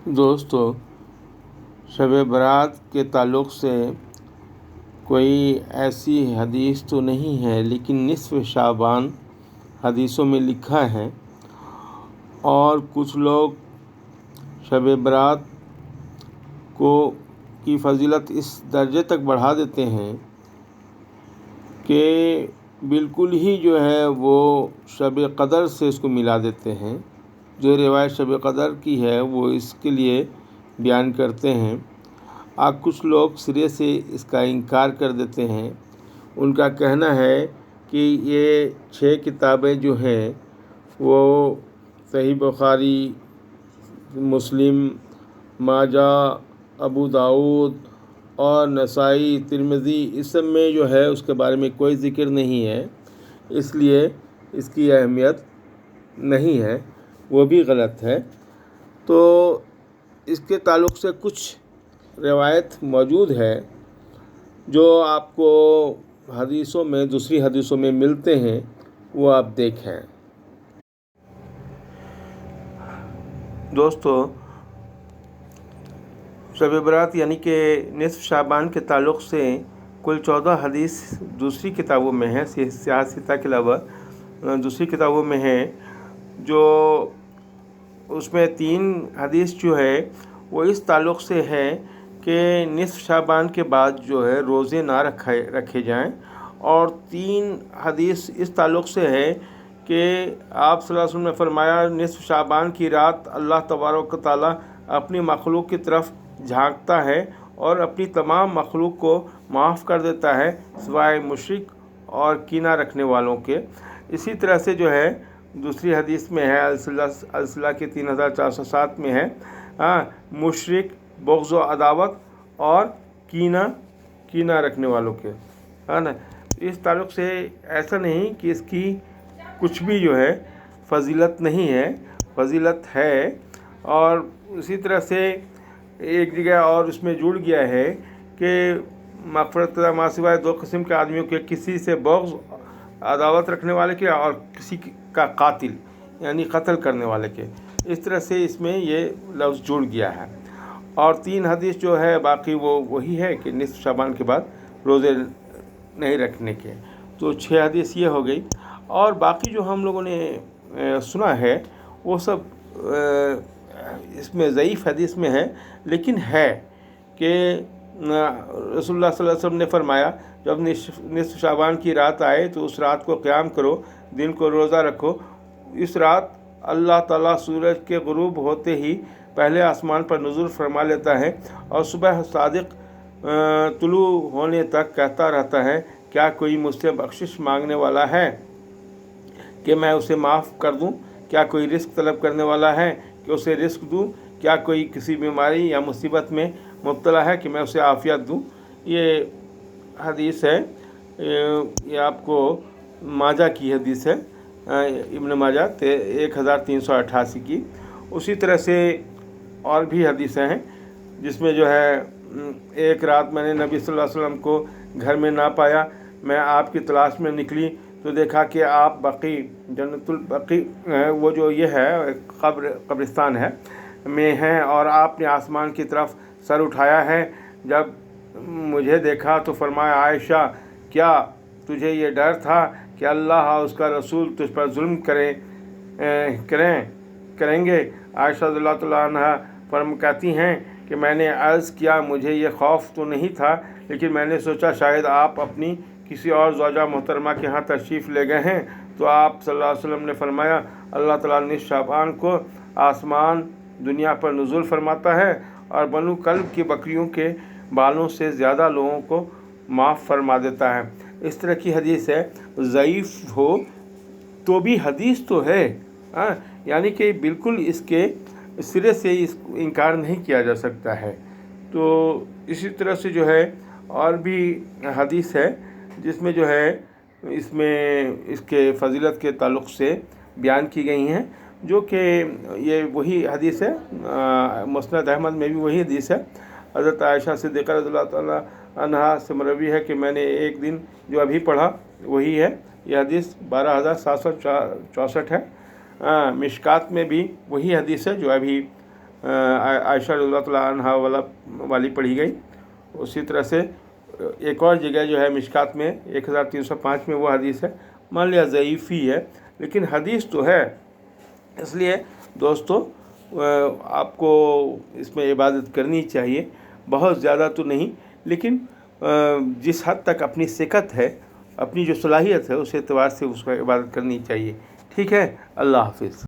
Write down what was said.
دوستو، شب برات کے تعلق سے کوئی ایسی حدیث تو نہیں ہے، لیکن نصف شعبان حدیثوں میں لکھا ہے، اور کچھ لوگ شب برات کی فضیلت اس درجے تک بڑھا دیتے ہیں کہ بالکل ہی جو ہے وہ شب قدر سے اس کو ملا دیتے ہیں۔ جو روایت شب قدر کی ہے وہ اس کے لیے بیان کرتے ہیں، اور کچھ لوگ سرے سے اس کا انکار کر دیتے ہیں۔ ان کا کہنا ہے کہ یہ 6 کتابیں جو ہیں وہ صحیح بخاری، مسلم، ماجہ، ابو داؤد اور نسائی، ترمذی، اس سب میں جو ہے اس کے بارے میں کوئی ذکر نہیں ہے، اس لیے اس کی اہمیت نہیں ہے، وہ بھی غلط ہے۔ تو اس کے تعلق سے کچھ روایت موجود ہے جو آپ کو دوسری حدیثوں میں ملتے ہیں، وہ آپ دیکھیں۔ دوستو، شب برات یعنی کہ نصف شعبان کے تعلق سے کل 14 حدیث دوسری کتابوں میں ہیں، سیاہ ستہ کے علاوہ دوسری کتابوں میں ہیں، جو اس میں 3 حدیث جو ہے وہ اس تعلق سے ہے کہ نصف شعبان کے بعد جو ہے روزے نہ رکھے جائیں، اور 3 حدیث اس تعلق سے ہے کہ آپ صلی اللہ علیہ وسلم نے فرمایا نصف شعبان کی رات اللہ تبارک و تعالیٰ اپنی مخلوق کی طرف جھانکتا ہے اور اپنی تمام مخلوق کو معاف کر دیتا ہے سوائے مشرک اور کینہ رکھنے والوں کے۔ اسی طرح سے جو ہے دوسری حدیث میں ہے، الصلہ کے 3407 میں ہے، مشرک، بغض و عداوت اور کینہ رکھنے والوں کے، ہے نا۔ اس تعلق سے ایسا نہیں کہ اس کی کچھ بھی جو ہے فضیلت نہیں ہے، فضیلت ہے۔ اور اسی طرح سے ایک جگہ اور اس میں جڑ گیا ہے کہ مغفرت کا ما سوائے 2 قسم کے آدمیوں کے، کسی سے بغض عداوت رکھنے والے کے، اور کسی کا قاتل یعنی قتل کرنے والے کے۔ اس طرح سے اس میں یہ لفظ جڑ گیا ہے۔ اور 3 حدیث جو ہے باقی وہ وہی ہے کہ نصف شعبان کے بعد روزے نہیں رکھنے کے۔ تو 6 حدیث یہ ہو گئی، اور باقی جو ہم لوگوں نے سنا ہے وہ سب اس میں ضعیف حدیث میں ہے، لیکن ہے کہ رسول اللہ صلی اللہ علیہ وسلم نے فرمایا جب نصف شعبان کی رات آئے تو اس رات کو قیام کرو، دن کو روزہ رکھو۔ اس رات اللہ تعالیٰ سورج کے غروب ہوتے ہی پہلے آسمان پر نزول فرما لیتا ہے، اور صبح صادق طلوع ہونے تک کہتا رہتا ہے کیا کوئی مجھ سے بخشش مانگنے والا ہے کہ میں اسے معاف کر دوں؟ کیا کوئی رزق طلب کرنے والا ہے کہ اسے رزق دوں؟ کیا کوئی کسی بیماری یا مصیبت میں مبتلا ہے کہ میں اسے عافیت دوں؟ یہ حدیث ہے، یہ آپ کو ماجہ کی حدیث ہے، ابن ماجہ 1388 کی۔ اسی طرح سے اور بھی حدیثیں ہیں جس میں جو ہے ایک رات میں نے نبی صلی اللہ علیہ وسلم کو گھر میں نہ پایا، میں آپ کی تلاش میں نکلی تو دیکھا کہ آپ بقیع، جنت البقیع وہ جو یہ ہے قبرستان ہے میں ہیں، اور آپ نے آسمان کی طرف سر اٹھایا ہے۔ جب مجھے دیکھا تو فرمایا عائشہ، کیا تجھے یہ ڈر تھا کہ اللہ اور اس کا رسول تجھ پر ظلم کریں گے؟ عائشہ رضی اللہ تعالیٰ عنہ کہتی ہیں کہ میں نے عرض کیا مجھے یہ خوف تو نہیں تھا، لیکن میں نے سوچا شاید آپ اپنی کسی اور زوجہ محترمہ کے ہاں تشریف لے گئے ہیں۔ تو آپ صلی اللہ علیہ وسلم نے فرمایا اللہ تعالیٰ نصف شعبان کو آسمان دنیا پر نزول فرماتا ہے اور بنو کلب کی بکریوں کے بالوں سے زیادہ لوگوں کو معاف فرما دیتا ہے۔ اس طرح کی حدیث ہے، ضعیف ہو تو بھی حدیث تو ہے، یعنی کہ بالکل اس کے سرے سے اس کو انکار نہیں کیا جا سکتا ہے۔ تو اسی طرح سے جو ہے اور بھی حدیث ہے جس میں جو ہے اس کے فضیلت کے تعلق سے بیان کی گئی ہیں، جو کہ یہ وہی حدیث ہے، مسند احمد میں بھی وہی حدیث ہے۔ حضرت عائشہ صدیقہ رضی اللہ تعالیٰ عنہا سے مروی ہے کہ میں نے ایک دن جو ابھی پڑھا وہی ہے، یہ حدیث 12764 ہے۔ مشکات میں بھی وہی حدیث ہے جو ابھی عائشہ رضی اللہ تعالیٰ عنہا والی پڑھی گئی. اسی طرح سے ایک اور جگہ جو ہے مشکات میں 1305 میں وہ حدیث ہے، مان لیا ضعیف ہی ہے لیکن حدیث تو ہے. اس لیے دوستو آپ کو اس میں عبادت کرنی چاہیے، بہت زیادہ تو نہیں لیکن جس حد تک اپنی ثقت ہے، اپنی جو صلاحیت ہے اس اعتبار سے اس کو عبادت کرنی چاہیے. ٹھیک ہے، اللہ حافظ.